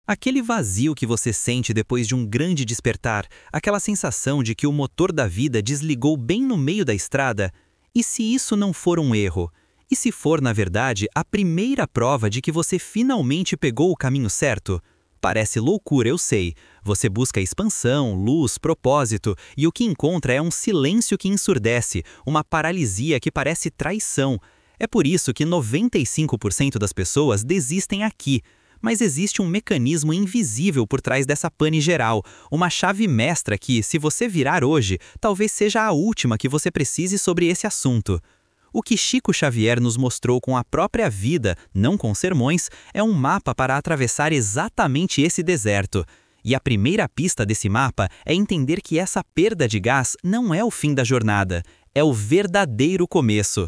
Aquele vazio que você sente depois de um grande despertar, aquela sensação de que o motor da vida desligou bem no meio da estrada, e se isso não for um erro? E se for, na verdade, a primeira prova de que você finalmente pegou o caminho certo? Parece loucura, eu sei. Você busca expansão, luz, propósito, e o que encontra é um silêncio que ensurdece, uma paralisia que parece traição. É por isso que 95% das pessoas desistem aqui. Mas existe um mecanismo invisível por trás dessa pane geral, uma chave mestra que, se você virar hoje, talvez seja a última que você precise sobre esse assunto. O que Chico Xavier nos mostrou com a própria vida, não com sermões, é um mapa para atravessar exatamente esse deserto. E a primeira pista desse mapa é entender que essa perda de gás não é o fim da jornada, é o verdadeiro começo.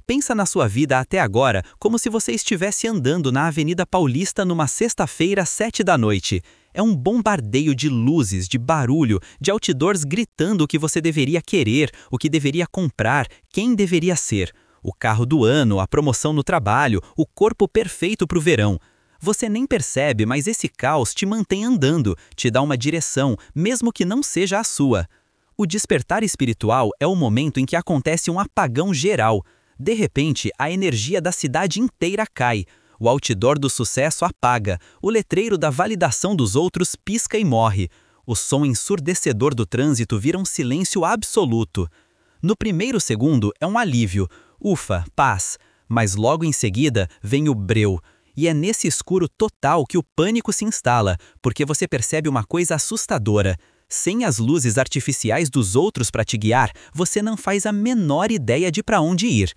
Pensa na sua vida até agora como se você estivesse andando na Avenida Paulista numa sexta-feira às 7 da noite. É um bombardeio de luzes, de barulho, de outdoors gritando o que você deveria querer, o que deveria comprar, quem deveria ser. O carro do ano, a promoção no trabalho, o corpo perfeito para o verão. Você nem percebe, mas esse caos te mantém andando, te dá uma direção, mesmo que não seja a sua. O despertar espiritual é o momento em que acontece um apagão geral. De repente, a energia da cidade inteira cai. O outdoor do sucesso apaga, o letreiro da validação dos outros pisca e morre. O som ensurdecedor do trânsito vira um silêncio absoluto. No primeiro segundo é um alívio, ufa, paz, mas logo em seguida vem o breu. E é nesse escuro total que o pânico se instala, porque você percebe uma coisa assustadora. Sem as luzes artificiais dos outros para te guiar, você não faz a menor ideia de para onde ir.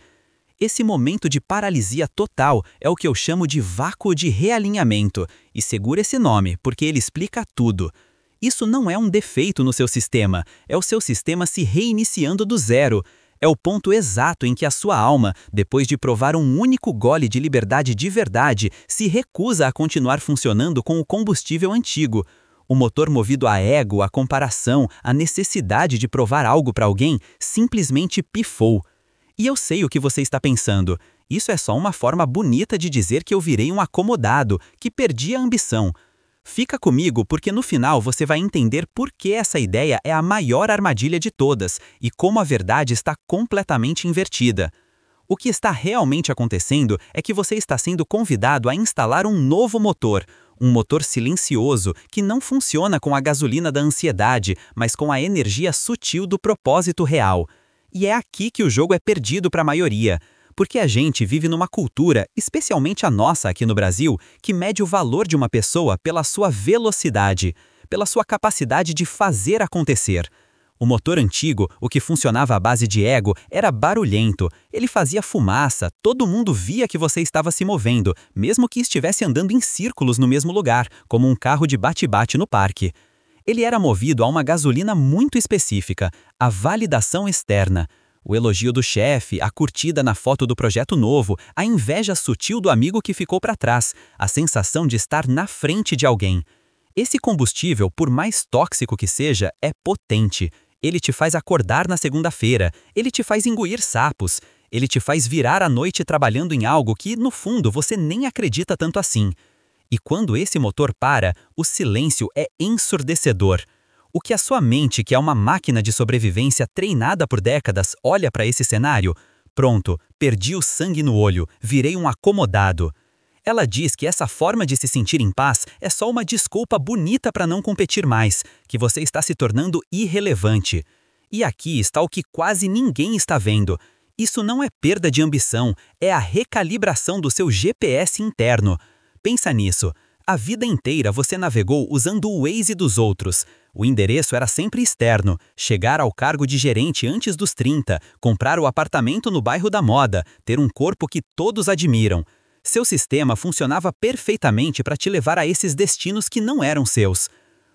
Esse momento de paralisia total é o que eu chamo de vácuo de realinhamento, e segura esse nome, porque ele explica tudo. Isso não é um defeito no seu sistema, é o seu sistema se reiniciando do zero. É o ponto exato em que a sua alma, depois de provar um único gole de liberdade de verdade, se recusa a continuar funcionando com o combustível antigo. O motor movido a ego, a comparação, a necessidade de provar algo para alguém, simplesmente pifou. E eu sei o que você está pensando. Isso é só uma forma bonita de dizer que eu virei um acomodado, que perdi a ambição. Fica comigo porque no final você vai entender por que essa ideia é a maior armadilha de todas e como a verdade está completamente invertida. O que está realmente acontecendo é que você está sendo convidado a instalar um novo motor, um motor silencioso que não funciona com a gasolina da ansiedade, mas com a energia sutil do propósito real. E é aqui que o jogo é perdido para a maioria, porque a gente vive numa cultura, especialmente a nossa aqui no Brasil, que mede o valor de uma pessoa pela sua velocidade, pela sua capacidade de fazer acontecer. O motor antigo, o que funcionava à base de ego, era barulhento, ele fazia fumaça, todo mundo via que você estava se movendo, mesmo que estivesse andando em círculos no mesmo lugar, como um carro de bate-bate no parque. Ele era movido a uma gasolina muito específica, a validação externa. O elogio do chefe, a curtida na foto do projeto novo, a inveja sutil do amigo que ficou para trás, a sensação de estar na frente de alguém. Esse combustível, por mais tóxico que seja, é potente. Ele te faz acordar na segunda-feira, ele te faz engolir sapos, ele te faz virar a noite trabalhando em algo que, no fundo, você nem acredita tanto assim. E quando esse motor para, o silêncio é ensurdecedor. O que a sua mente, que é uma máquina de sobrevivência treinada por décadas, olha para esse cenário? Pronto, perdi o sangue no olho, virei um acomodado. Ela diz que essa forma de se sentir em paz é só uma desculpa bonita para não competir mais, que você está se tornando irrelevante. E aqui está o que quase ninguém está vendo. Isso não é perda de ambição, é a recalibração do seu GPS interno. Pensa nisso. A vida inteira você navegou usando o Waze dos outros. O endereço era sempre externo, chegar ao cargo de gerente antes dos 30, comprar o apartamento no bairro da moda, ter um corpo que todos admiram. Seu sistema funcionava perfeitamente para te levar a esses destinos que não eram seus.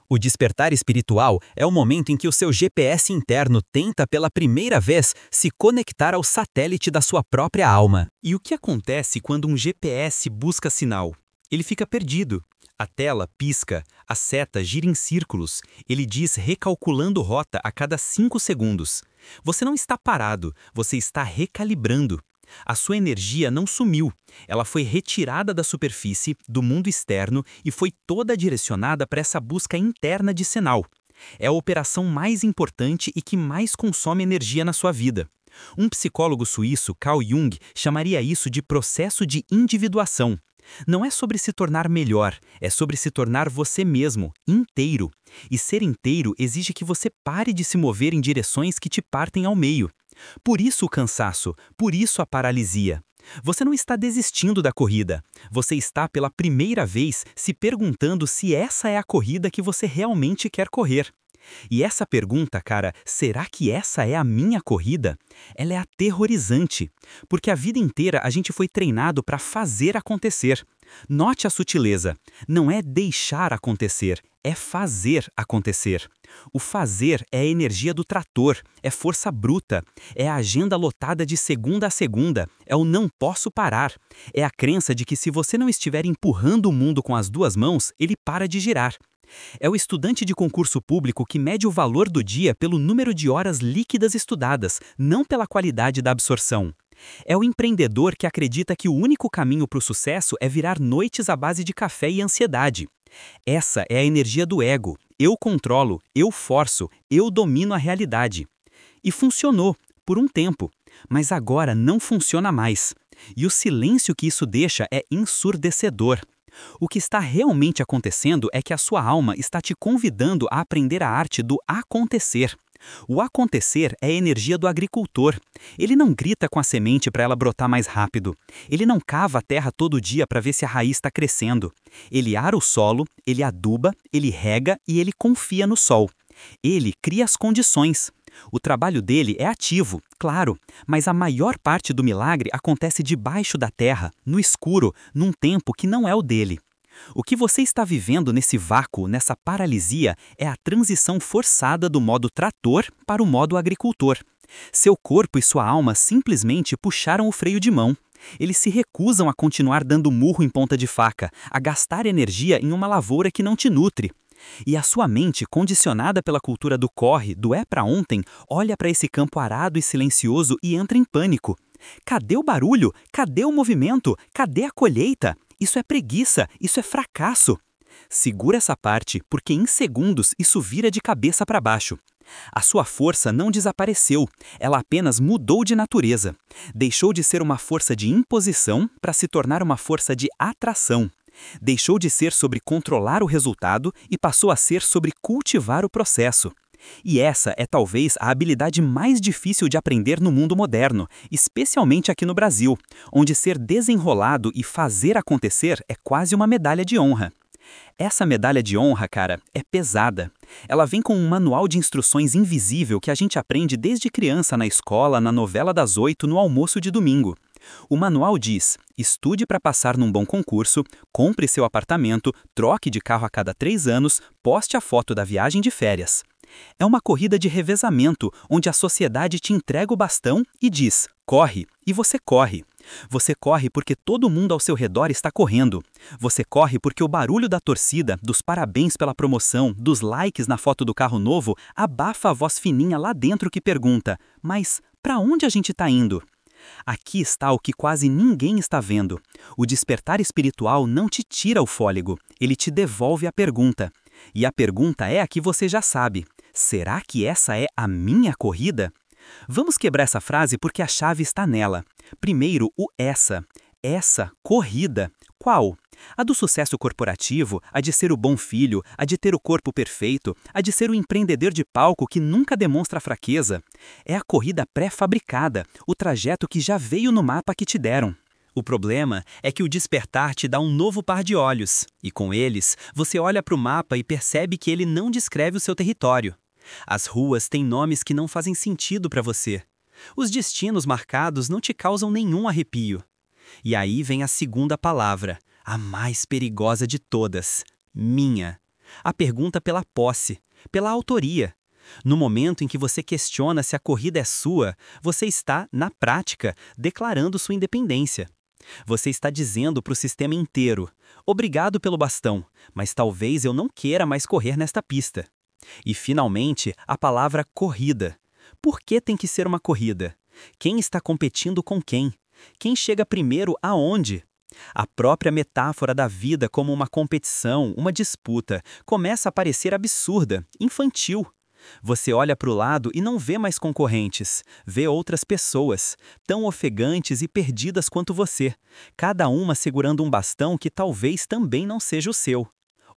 O despertar espiritual é o momento em que o seu GPS interno tenta pela primeira vez se conectar ao satélite da sua própria alma. E o que acontece quando um GPS busca sinal? Ele fica perdido. A tela pisca, a seta gira em círculos, ele diz recalculando rota a cada 5 segundos. Você não está parado, você está recalibrando. A sua energia não sumiu, ela foi retirada da superfície, do mundo externo e foi toda direcionada para essa busca interna de sinal. É a operação mais importante e que mais consome energia na sua vida. Um psicólogo suíço, Carl Jung, chamaria isso de processo de individuação. Não é sobre se tornar melhor, é sobre se tornar você mesmo, inteiro. E ser inteiro exige que você pare de se mover em direções que te partem ao meio. Por isso o cansaço, por isso a paralisia. Você não está desistindo da corrida. Você está pela primeira vez se perguntando se essa é a corrida que você realmente quer correr. E essa pergunta, cara, será que essa é a minha corrida? Ela é aterrorizante, porque a vida inteira a gente foi treinado para fazer acontecer. Note a sutileza, não é deixar acontecer, é fazer acontecer. O fazer é a energia do trator, é força bruta, é a agenda lotada de segunda a segunda, é o não posso parar. É a crença de que se você não estiver empurrando o mundo com as duas mãos, ele para de girar. É o estudante de concurso público que mede o valor do dia pelo número de horas líquidas estudadas, não pela qualidade da absorção. É o empreendedor que acredita que o único caminho para o sucesso é virar noites à base de café e ansiedade. Essa é a energia do ego. Eu controlo, eu forço, eu domino a realidade. E funcionou, por um tempo, mas agora não funciona mais. E o silêncio que isso deixa é ensurdecedor. O que está realmente acontecendo é que a sua alma está te convidando a aprender a arte do acontecer. O acontecer é a energia do agricultor. Ele não grita com a semente para ela brotar mais rápido. Ele não cava a terra todo dia para ver se a raiz está crescendo. Ele ara o solo, ele aduba, ele rega e ele confia no sol. Ele cria as condições. O trabalho dele é ativo, claro, mas a maior parte do milagre acontece debaixo da terra, no escuro, num tempo que não é o dele. O que você está vivendo nesse vácuo, nessa paralisia, é a transição forçada do modo trator para o modo agricultor. Seu corpo e sua alma simplesmente puxaram o freio de mão. Eles se recusam a continuar dando murro em ponta de faca, a gastar energia em uma lavoura que não te nutre. E a sua mente, condicionada pela cultura do corre, do é pra ontem, olha para esse campo arado e silencioso e entra em pânico. Cadê o barulho? Cadê o movimento? Cadê a colheita? Isso é preguiça, isso é fracasso. Segura essa parte, porque em segundos isso vira de cabeça para baixo. A sua força não desapareceu, ela apenas mudou de natureza. Deixou de ser uma força de imposição para se tornar uma força de atração. Deixou de ser sobre controlar o resultado e passou a ser sobre cultivar o processo. E essa é talvez a habilidade mais difícil de aprender no mundo moderno, especialmente aqui no Brasil, onde ser desenrolado e fazer acontecer é quase uma medalha de honra. Essa medalha de honra, cara, é pesada. Ela vem com um manual de instruções invisível que a gente aprende desde criança na escola, na novela das 8, no almoço de domingo. O manual diz: estude para passar num bom concurso, compre seu apartamento, troque de carro a cada 3 anos, poste a foto da viagem de férias. É uma corrida de revezamento, onde a sociedade te entrega o bastão e diz: corre, e você corre. Você corre porque todo mundo ao seu redor está correndo. Você corre porque o barulho da torcida, dos parabéns pela promoção, dos likes na foto do carro novo, abafa a voz fininha lá dentro que pergunta: mas para onde a gente está indo? Aqui está o que quase ninguém está vendo. O despertar espiritual não te tira o fôlego, ele te devolve a pergunta. E a pergunta é a que você já sabe: será que essa é a minha corrida? Vamos quebrar essa frase porque a chave está nela. Primeiro, o essa. Essa corrida. Qual? A do sucesso corporativo, a de ser o bom filho, a de ter o corpo perfeito, a de ser o empreendedor de palco que nunca demonstra fraqueza. É a corrida pré-fabricada, o trajeto que já veio no mapa que te deram. O problema é que o despertar te dá um novo par de olhos, e com eles, você olha para o mapa e percebe que ele não descreve o seu território. As ruas têm nomes que não fazem sentido para você. Os destinos marcados não te causam nenhum arrepio. E aí vem a segunda palavra, a mais perigosa de todas: minha. A pergunta pela posse, pela autoria. No momento em que você questiona se a corrida é sua, você está, na prática, declarando sua independência. Você está dizendo para o sistema inteiro: obrigado pelo bastão, mas talvez eu não queira mais correr nesta pista. E, finalmente, a palavra corrida. Por que tem que ser uma corrida? Quem está competindo com quem? Quem chega primeiro aonde? A própria metáfora da vida como uma competição, uma disputa, começa a parecer absurda, infantil. Você olha para o lado e não vê mais concorrentes, vê outras pessoas, tão ofegantes e perdidas quanto você, cada uma segurando um bastão que talvez também não seja o seu.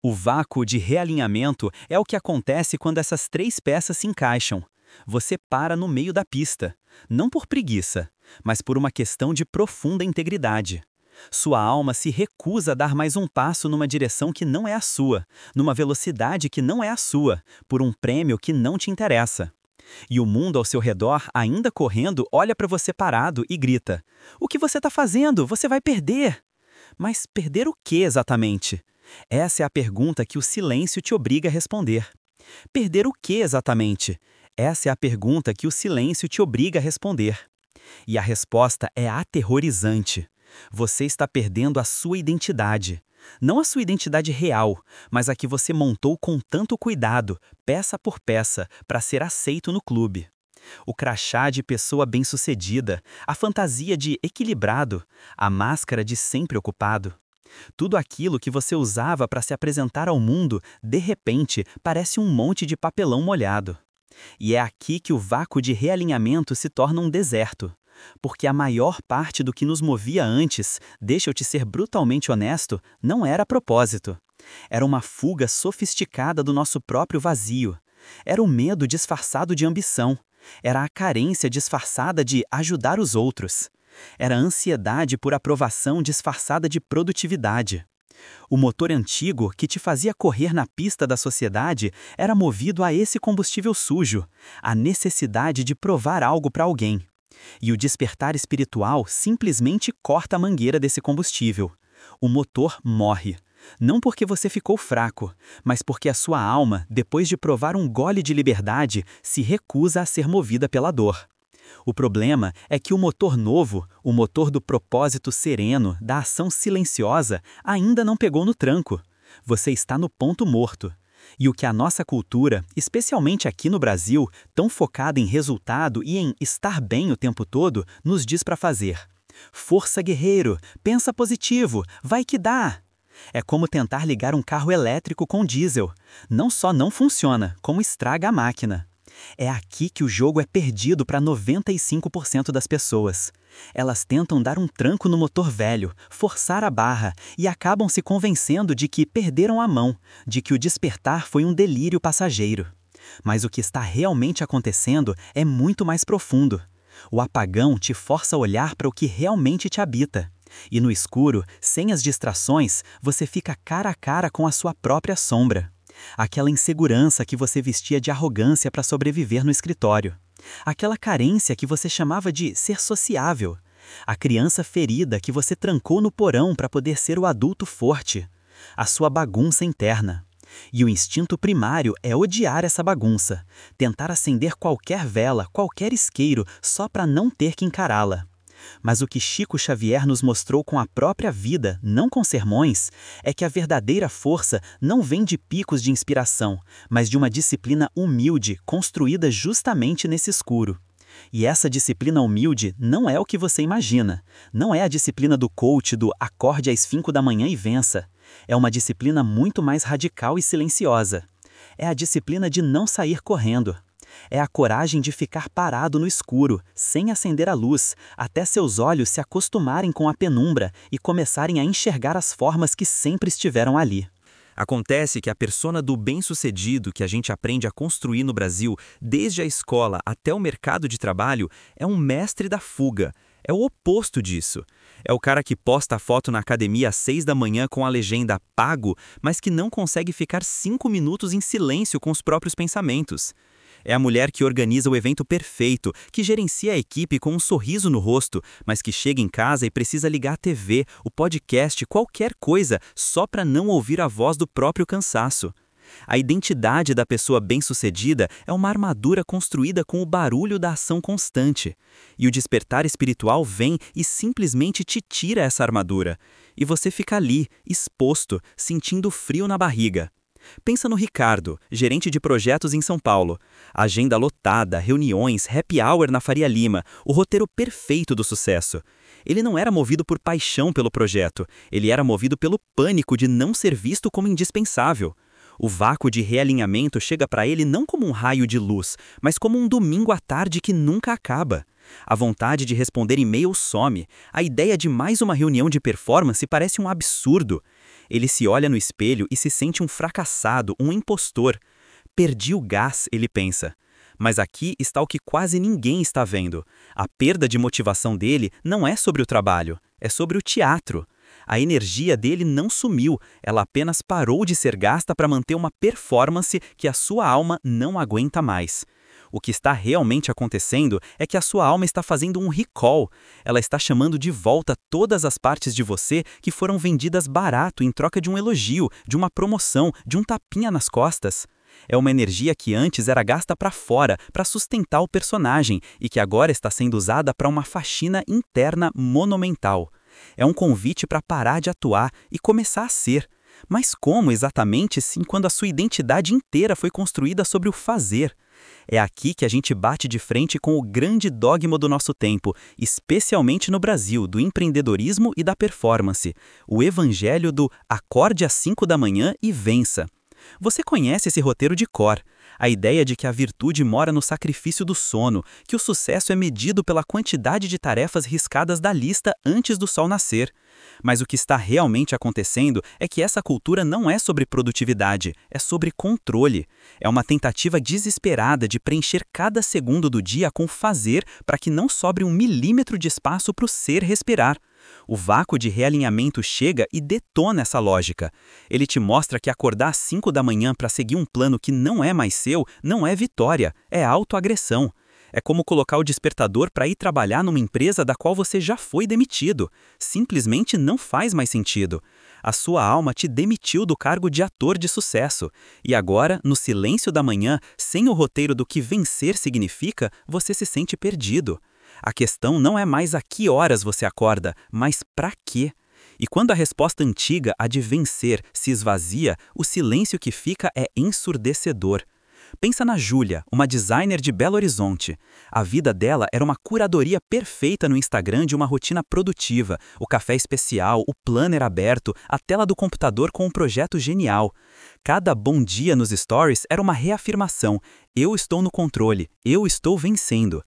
O vácuo de realinhamento é o que acontece quando essas três peças se encaixam. Você para no meio da pista, não por preguiça, mas por uma questão de profunda integridade. Sua alma se recusa a dar mais um passo numa direção que não é a sua, numa velocidade que não é a sua, por um prêmio que não te interessa. E o mundo ao seu redor, ainda correndo, olha para você parado e grita: "O que você está fazendo? Você vai perder!" Mas perder o que exatamente? Essa é a pergunta que o silêncio te obriga a responder. Perder o que exatamente? Essa é a pergunta que o silêncio te obriga a responder. E a resposta é aterrorizante. Você está perdendo a sua identidade. Não a sua identidade real, mas a que você montou com tanto cuidado, peça por peça, para ser aceito no clube. O crachá de pessoa bem-sucedida, a fantasia de equilibrado, a máscara de sempre ocupado. Tudo aquilo que você usava para se apresentar ao mundo, de repente, parece um monte de papelão molhado. E é aqui que o vácuo de realinhamento se torna um deserto. Porque a maior parte do que nos movia antes, deixa eu te ser brutalmente honesto, não era propósito. Era uma fuga sofisticada do nosso próprio vazio. Era o medo disfarçado de ambição. Era a carência disfarçada de ajudar os outros. Era a ansiedade por aprovação disfarçada de produtividade. O motor antigo que te fazia correr na pista da sociedade era movido a esse combustível sujo, a necessidade de provar algo para alguém. E o despertar espiritual simplesmente corta a mangueira desse combustível. O motor morre. Não porque você ficou fraco, mas porque a sua alma, depois de provar um gole de liberdade, se recusa a ser movida pela dor. O problema é que o motor novo, o motor do propósito sereno, da ação silenciosa, ainda não pegou no tranco. Você está no ponto morto. E o que a nossa cultura, especialmente aqui no Brasil, tão focada em resultado e em estar bem o tempo todo, nos diz para fazer. Força, guerreiro, pensa positivo, vai que dá! É como tentar ligar um carro elétrico com diesel. Não só não funciona, como estraga a máquina. É aqui que o jogo é perdido para 95% das pessoas. Elas tentam dar um tranco no motor velho, forçar a barra e acabam se convencendo de que perderam a mão, de que o despertar foi um delírio passageiro. Mas o que está realmente acontecendo é muito mais profundo. O apagão te força a olhar para o que realmente te habita. E no escuro, sem as distrações, você fica cara a cara com a sua própria sombra. Aquela insegurança que você vestia de arrogância para sobreviver no escritório. Aquela carência que você chamava de ser sociável. A criança ferida que você trancou no porão para poder ser o adulto forte. A sua bagunça interna. E o instinto primário é odiar essa bagunça. Tentar acender qualquer vela, qualquer isqueiro, só para não ter que encará-la. Mas o que Chico Xavier nos mostrou com a própria vida, não com sermões, é que a verdadeira força não vem de picos de inspiração, mas de uma disciplina humilde, construída justamente nesse escuro. E essa disciplina humilde não é o que você imagina. Não é a disciplina do coach do acorde às 5 da manhã e vença. É uma disciplina muito mais radical e silenciosa. É a disciplina de não sair correndo. É a coragem de ficar parado no escuro, sem acender a luz, até seus olhos se acostumarem com a penumbra e começarem a enxergar as formas que sempre estiveram ali. Acontece que a persona do bem-sucedido que a gente aprende a construir no Brasil, desde a escola até o mercado de trabalho, é um mestre da fuga. É o oposto disso. É o cara que posta a foto na academia às 6 da manhã com a legenda "pago", mas que não consegue ficar 5 minutos em silêncio com os próprios pensamentos. É a mulher que organiza o evento perfeito, que gerencia a equipe com um sorriso no rosto, mas que chega em casa e precisa ligar a TV, o podcast, qualquer coisa, só para não ouvir a voz do próprio cansaço. A identidade da pessoa bem-sucedida é uma armadura construída com o barulho da ação constante. E o despertar espiritual vem e simplesmente te tira essa armadura. E você fica ali, exposto, sentindo frio na barriga. Pensa no Ricardo, gerente de projetos em São Paulo. Agenda lotada, reuniões, happy hour na Faria Lima, o roteiro perfeito do sucesso. Ele não era movido por paixão pelo projeto, ele era movido pelo pânico de não ser visto como indispensável. O vácuo de realinhamento chega para ele não como um raio de luz, mas como um domingo à tarde que nunca acaba. A vontade de responder e-mail some, a ideia de mais uma reunião de performance parece um absurdo. Ele se olha no espelho e se sente um fracassado, um impostor. Perdi o gás, ele pensa. Mas aqui está o que quase ninguém está vendo. A perda de motivação dele não é sobre o trabalho, é sobre o teatro. A energia dele não sumiu, ela apenas parou de ser gasta para manter uma performance que a sua alma não aguenta mais. O que está realmente acontecendo é que a sua alma está fazendo um recall. Ela está chamando de volta todas as partes de você que foram vendidas barato em troca de um elogio, de uma promoção, de um tapinha nas costas. É uma energia que antes era gasta para fora, para sustentar o personagem, e que agora está sendo usada para uma faxina interna monumental. É um convite para parar de atuar e começar a ser. Mas como exatamente, sim, quando a sua identidade inteira foi construída sobre o fazer? É aqui que a gente bate de frente com o grande dogma do nosso tempo, especialmente no Brasil, do empreendedorismo e da performance, o evangelho do acorde às 5 da manhã e vença. Você conhece esse roteiro de cor, a ideia de que a virtude mora no sacrifício do sono, que o sucesso é medido pela quantidade de tarefas riscadas da lista antes do sol nascer. Mas o que está realmente acontecendo é que essa cultura não é sobre produtividade, é sobre controle. É uma tentativa desesperada de preencher cada segundo do dia com fazer para que não sobre 1 milímetro de espaço para o ser respirar. O vácuo de realinhamento chega e detona essa lógica. Ele te mostra que acordar às 5 da manhã para seguir um plano que não é mais seu não é vitória, é autoagressão. É como colocar o despertador para ir trabalhar numa empresa da qual você já foi demitido. Simplesmente não faz mais sentido. A sua alma te demitiu do cargo de ator de sucesso. E agora, no silêncio da manhã, sem o roteiro do que vencer significa, você se sente perdido. A questão não é mais a que horas você acorda, mas para quê? E quando a resposta antiga, a de vencer, se esvazia, o silêncio que fica é ensurdecedor. Pensa na Júlia, uma designer de Belo Horizonte. A vida dela era uma curadoria perfeita no Instagram de uma rotina produtiva, o café especial, o planner aberto, a tela do computador com um projeto genial. Cada bom dia nos stories era uma reafirmação: eu estou no controle, eu estou vencendo.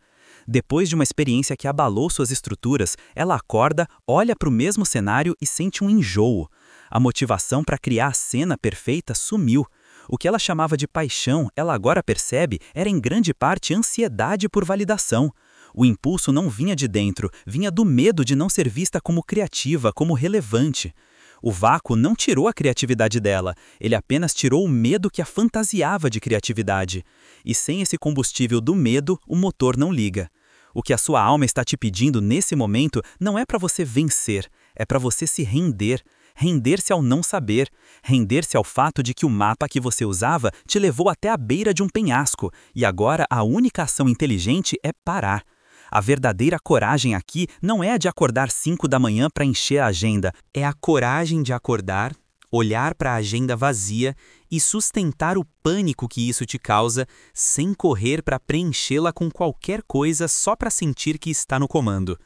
Depois de uma experiência que abalou suas estruturas, ela acorda, olha para o mesmo cenário e sente um enjoo. A motivação para criar a cena perfeita sumiu. O que ela chamava de paixão, ela agora percebe, era em grande parte ansiedade por validação. O impulso não vinha de dentro, vinha do medo de não ser vista como criativa, como relevante. O vácuo não tirou a criatividade dela, ele apenas tirou o medo que a fantasiava de criatividade. E sem esse combustível do medo, o motor não liga. O que a sua alma está te pedindo nesse momento não é para você vencer, é para você se render. Render-se ao não saber, render-se ao fato de que o mapa que você usava te levou até a beira de um penhasco, e agora a única ação inteligente é parar. A verdadeira coragem aqui não é a de acordar 5 da manhã para encher a agenda, é a coragem de acordar, olhar para a agenda vazia e sustentar o pânico que isso te causa, sem correr para preenchê-la com qualquer coisa só para sentir que está no comando.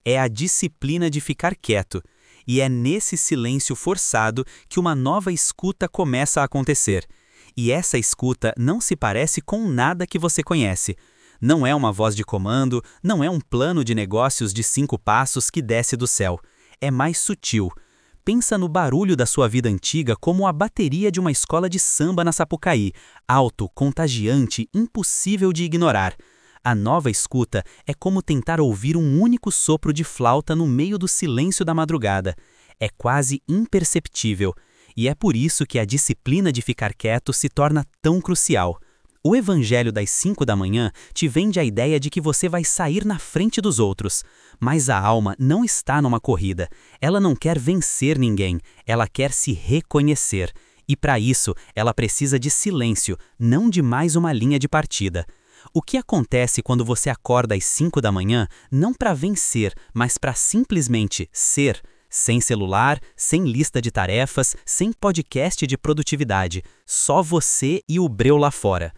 É a disciplina de ficar quieto. E é nesse silêncio forçado que uma nova escuta começa a acontecer. E essa escuta não se parece com nada que você conhece. Não é uma voz de comando, não é um plano de negócios de 5 passos que desce do céu. É mais sutil. Pensa no barulho da sua vida antiga como a bateria de uma escola de samba na Sapucaí, alto, contagiante, impossível de ignorar. A nova escuta é como tentar ouvir um único sopro de flauta no meio do silêncio da madrugada. É quase imperceptível, e é por isso que a disciplina de ficar quieto se torna tão crucial. O evangelho das 5 da manhã te vende a ideia de que você vai sair na frente dos outros. Mas a alma não está numa corrida. Ela não quer vencer ninguém, ela quer se reconhecer. E para isso, ela precisa de silêncio, não de mais uma linha de partida. O que acontece quando você acorda às 5 da manhã, não para vencer, mas para simplesmente ser, sem celular, sem lista de tarefas, sem podcast de produtividade, só você e o breu lá fora.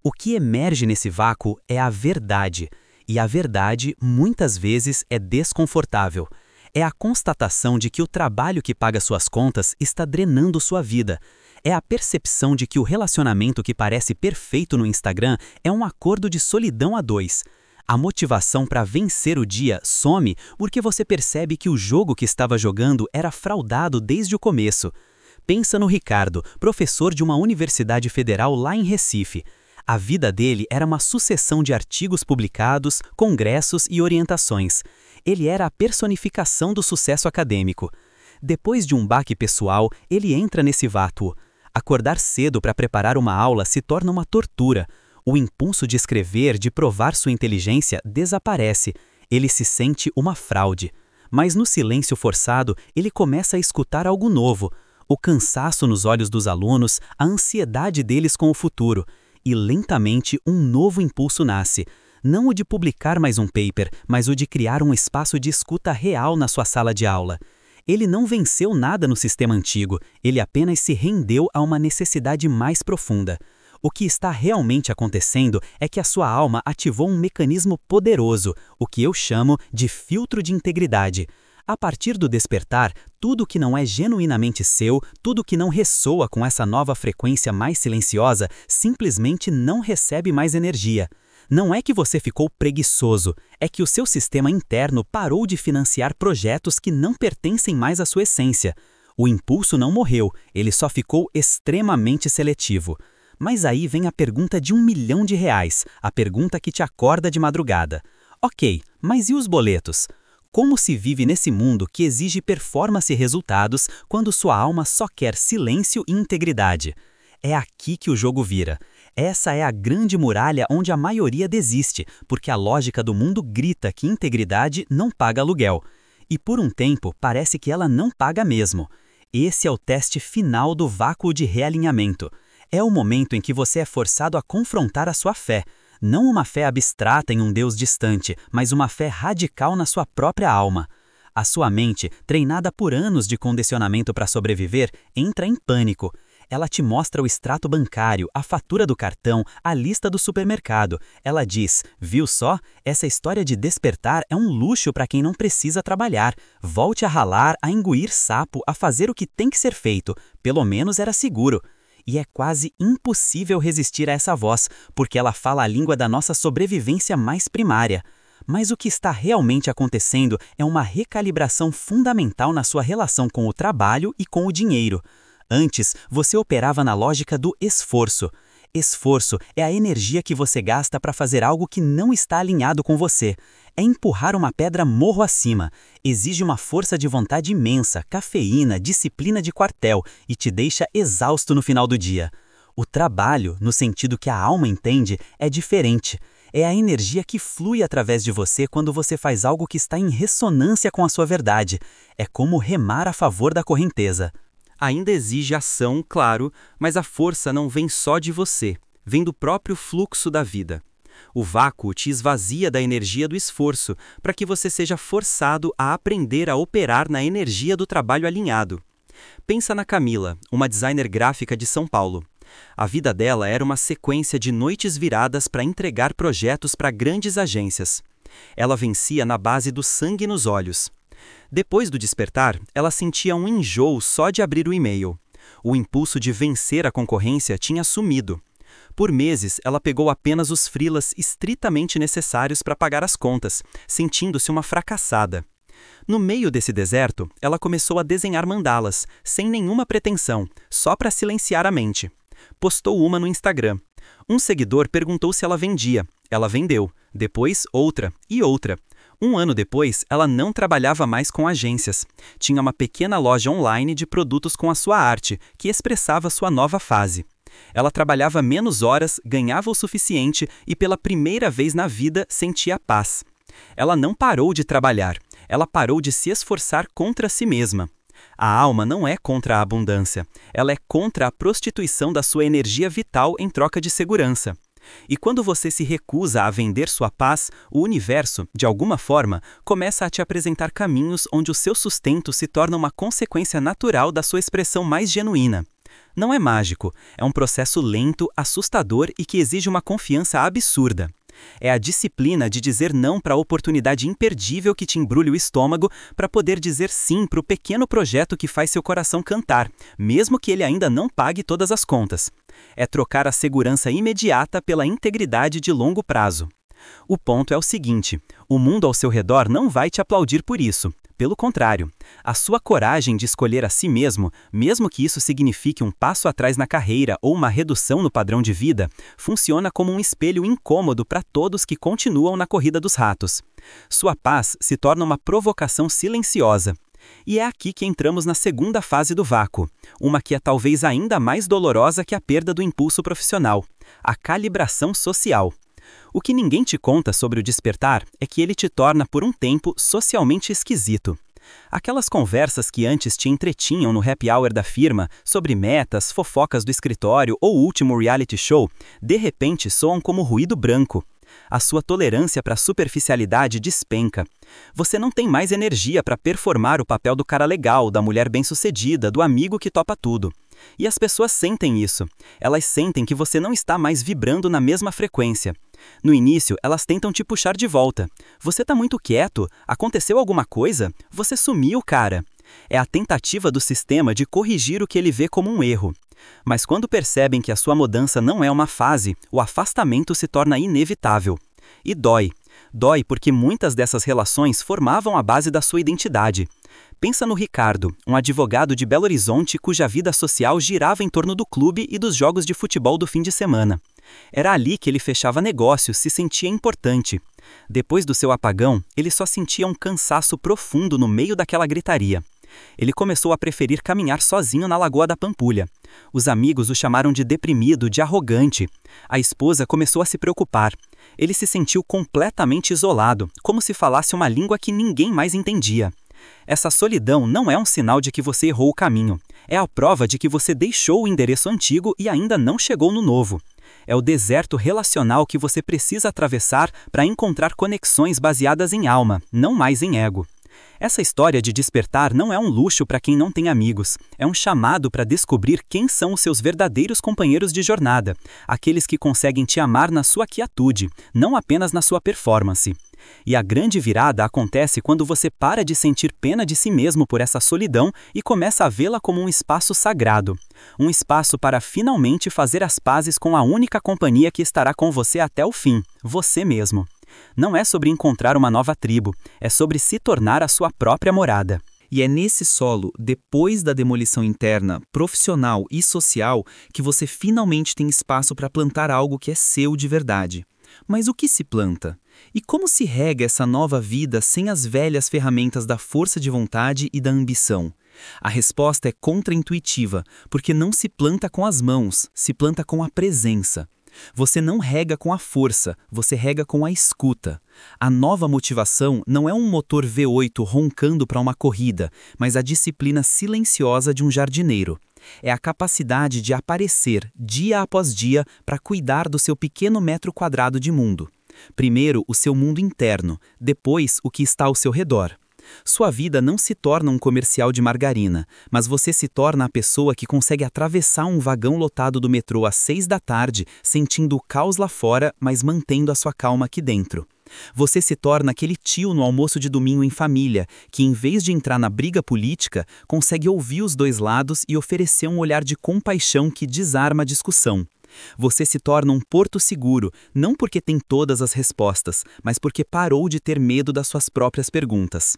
O que emerge nesse vácuo é a verdade. E a verdade, muitas vezes, é desconfortável. É a constatação de que o trabalho que paga suas contas está drenando sua vida. É a percepção de que o relacionamento que parece perfeito no Instagram é um acordo de solidão a dois. A motivação para vencer o dia some porque você percebe que o jogo que estava jogando era fraudado desde o começo. Pensa no Ricardo, professor de uma universidade federal lá em Recife. A vida dele era uma sucessão de artigos publicados, congressos e orientações. Ele era a personificação do sucesso acadêmico. Depois de um baque pessoal, ele entra nesse vácuo. Acordar cedo para preparar uma aula se torna uma tortura. O impulso de escrever, de provar sua inteligência, desaparece. Ele se sente uma fraude. Mas no silêncio forçado, ele começa a escutar algo novo. O cansaço nos olhos dos alunos, a ansiedade deles com o futuro. E lentamente um novo impulso nasce. Não o de publicar mais um paper, mas o de criar um espaço de escuta real na sua sala de aula. Ele não venceu nada no sistema antigo, ele apenas se rendeu a uma necessidade mais profunda. O que está realmente acontecendo é que a sua alma ativou um mecanismo poderoso, o que eu chamo de filtro de integridade. A partir do despertar, tudo que não é genuinamente seu, tudo que não ressoa com essa nova frequência mais silenciosa, simplesmente não recebe mais energia. Não é que você ficou preguiçoso, é que o seu sistema interno parou de financiar projetos que não pertencem mais à sua essência. O impulso não morreu, ele só ficou extremamente seletivo. Mas aí vem a pergunta de R$1 milhão, a pergunta que te acorda de madrugada. Ok, mas e os boletos? Como se vive nesse mundo que exige performance e resultados quando sua alma só quer silêncio e integridade? É aqui que o jogo vira. Essa é a grande muralha onde a maioria desiste, porque a lógica do mundo grita que integridade não paga aluguel. E por um tempo parece que ela não paga mesmo. Esse é o teste final do vácuo de realinhamento. É o momento em que você é forçado a confrontar a sua fé. Não uma fé abstrata em um Deus distante, mas uma fé radical na sua própria alma. A sua mente, treinada por anos de condicionamento para sobreviver, entra em pânico. Ela te mostra o extrato bancário, a fatura do cartão, a lista do supermercado. Ela diz, viu só? Essa história de despertar é um luxo para quem não precisa trabalhar. Volte a ralar, a engolir sapo, a fazer o que tem que ser feito. Pelo menos era seguro. E é quase impossível resistir a essa voz, porque ela fala a língua da nossa sobrevivência mais primária. Mas o que está realmente acontecendo é uma recalibração fundamental na sua relação com o trabalho e com o dinheiro. Antes, você operava na lógica do esforço. Esforço é a energia que você gasta para fazer algo que não está alinhado com você. É empurrar uma pedra morro acima. Exige uma força de vontade imensa, cafeína, disciplina de quartel e te deixa exausto no final do dia. O trabalho, no sentido que a alma entende, é diferente. É a energia que flui através de você quando você faz algo que está em ressonância com a sua verdade. É como remar a favor da correnteza. Ainda exige ação, claro, mas a força não vem só de você, vem do próprio fluxo da vida. O vácuo te esvazia da energia do esforço, para que você seja forçado a aprender a operar na energia do trabalho alinhado. Pensa na Camila, uma designer gráfica de São Paulo. A vida dela era uma sequência de noites viradas para entregar projetos para grandes agências. Ela vencia na base do sangue nos olhos. Depois do despertar, ela sentia um enjoo só de abrir o e-mail. O impulso de vencer a concorrência tinha sumido. Por meses, ela pegou apenas os freelas estritamente necessários para pagar as contas, sentindo-se uma fracassada. No meio desse deserto, ela começou a desenhar mandalas, sem nenhuma pretensão, só para silenciar a mente. Postou uma no Instagram. Um seguidor perguntou se ela vendia. Ela vendeu. Depois, outra e outra. Um ano depois, ela não trabalhava mais com agências. Tinha uma pequena loja online de produtos com a sua arte, que expressava sua nova fase. Ela trabalhava menos horas, ganhava o suficiente e pela primeira vez na vida sentia paz. Ela não parou de trabalhar, ela parou de se esforçar contra si mesma. A alma não é contra a abundância, ela é contra a prostituição da sua energia vital em troca de segurança. E quando você se recusa a vender sua paz, o universo, de alguma forma, começa a te apresentar caminhos onde o seu sustento se torna uma consequência natural da sua expressão mais genuína. Não é mágico, é um processo lento, assustador e que exige uma confiança absurda. É a disciplina de dizer não para a oportunidade imperdível que te embrulha o estômago para poder dizer sim para o pequeno projeto que faz seu coração cantar, mesmo que ele ainda não pague todas as contas. É trocar a segurança imediata pela integridade de longo prazo. O ponto é o seguinte: o mundo ao seu redor não vai te aplaudir por isso. Pelo contrário, a sua coragem de escolher a si mesmo, mesmo que isso signifique um passo atrás na carreira ou uma redução no padrão de vida, funciona como um espelho incômodo para todos que continuam na corrida dos ratos. Sua paz se torna uma provocação silenciosa. E é aqui que entramos na segunda fase do vácuo, uma que é talvez ainda mais dolorosa que a perda do impulso profissional: a calibração social. O que ninguém te conta sobre o despertar é que ele te torna por um tempo socialmente esquisito. Aquelas conversas que antes te entretinham no happy hour da firma, sobre metas, fofocas do escritório ou o último reality show, de repente soam como ruído branco. A sua tolerância para a superficialidade despenca. Você não tem mais energia para performar o papel do cara legal, da mulher bem-sucedida, do amigo que topa tudo. E as pessoas sentem isso. Elas sentem que você não está mais vibrando na mesma frequência. No início, elas tentam te puxar de volta. Você está muito quieto? Aconteceu alguma coisa? Você sumiu, cara. É a tentativa do sistema de corrigir o que ele vê como um erro. Mas quando percebem que a sua mudança não é uma fase, o afastamento se torna inevitável. E dói. Dói porque muitas dessas relações formavam a base da sua identidade. Pensa no Ricardo, um advogado de Belo Horizonte cuja vida social girava em torno do clube e dos jogos de futebol do fim de semana. Era ali que ele fechava negócios, se sentia importante. Depois do seu apagão, ele só sentia um cansaço profundo no meio daquela gritaria. Ele começou a preferir caminhar sozinho na Lagoa da Pampulha. Os amigos o chamaram de deprimido, de arrogante. A esposa começou a se preocupar. Ele se sentiu completamente isolado, como se falasse uma língua que ninguém mais entendia. Essa solidão não é um sinal de que você errou o caminho. É a prova de que você deixou o endereço antigo e ainda não chegou no novo. É o deserto relacional que você precisa atravessar para encontrar conexões baseadas em alma, não mais em ego. Essa história de despertar não é um luxo para quem não tem amigos. É um chamado para descobrir quem são os seus verdadeiros companheiros de jornada, aqueles que conseguem te amar na sua quietude, não apenas na sua performance. E a grande virada acontece quando você para de sentir pena de si mesmo por essa solidão e começa a vê-la como um espaço sagrado. Um espaço para finalmente fazer as pazes com a única companhia que estará com você até o fim, você mesmo. Não é sobre encontrar uma nova tribo, é sobre se tornar a sua própria morada. E é nesse solo, depois da demolição interna, profissional e social, que você finalmente tem espaço para plantar algo que é seu de verdade. Mas o que se planta? E como se rega essa nova vida sem as velhas ferramentas da força de vontade e da ambição? A resposta é contraintuitiva, porque não se planta com as mãos, se planta com a presença. Você não rega com a força, você rega com a escuta. A nova motivação não é um motor V8 roncando para uma corrida, mas a disciplina silenciosa de um jardineiro. É a capacidade de aparecer, dia após dia, para cuidar do seu pequeno metro quadrado de mundo. Primeiro, o seu mundo interno, depois, o que está ao seu redor. Sua vida não se torna um comercial de margarina, mas você se torna a pessoa que consegue atravessar um vagão lotado do metrô às 6 da tarde, sentindo o caos lá fora, mas mantendo a sua calma aqui dentro. Você se torna aquele tio no almoço de domingo em família, que em vez de entrar na briga política, consegue ouvir os dois lados e oferecer um olhar de compaixão que desarma a discussão. Você se torna um porto seguro, não porque tem todas as respostas, mas porque parou de ter medo das suas próprias perguntas.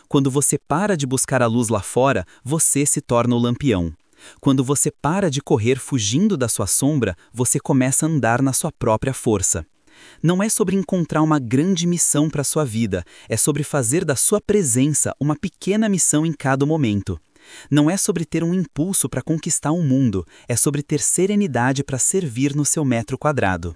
Quando você para de buscar a luz lá fora, você se torna o lampião. Quando você para de correr fugindo da sua sombra, você começa a andar na sua própria força. Não é sobre encontrar uma grande missão para a sua vida, é sobre fazer da sua presença uma pequena missão em cada momento. Não é sobre ter um impulso para conquistar o mundo, é sobre ter serenidade para servir no seu metro quadrado.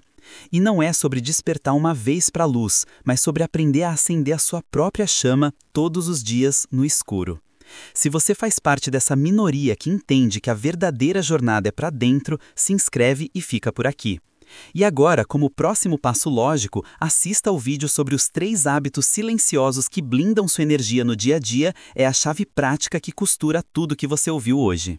E não é sobre despertar uma vez para a luz, mas sobre aprender a acender a sua própria chama todos os dias no escuro. Se você faz parte dessa minoria que entende que a verdadeira jornada é para dentro, se inscreve e fica por aqui. E agora, como próximo passo lógico, assista ao vídeo sobre os 3 hábitos silenciosos que blindam sua energia no dia a dia, é a chave prática que costura tudo que você ouviu hoje.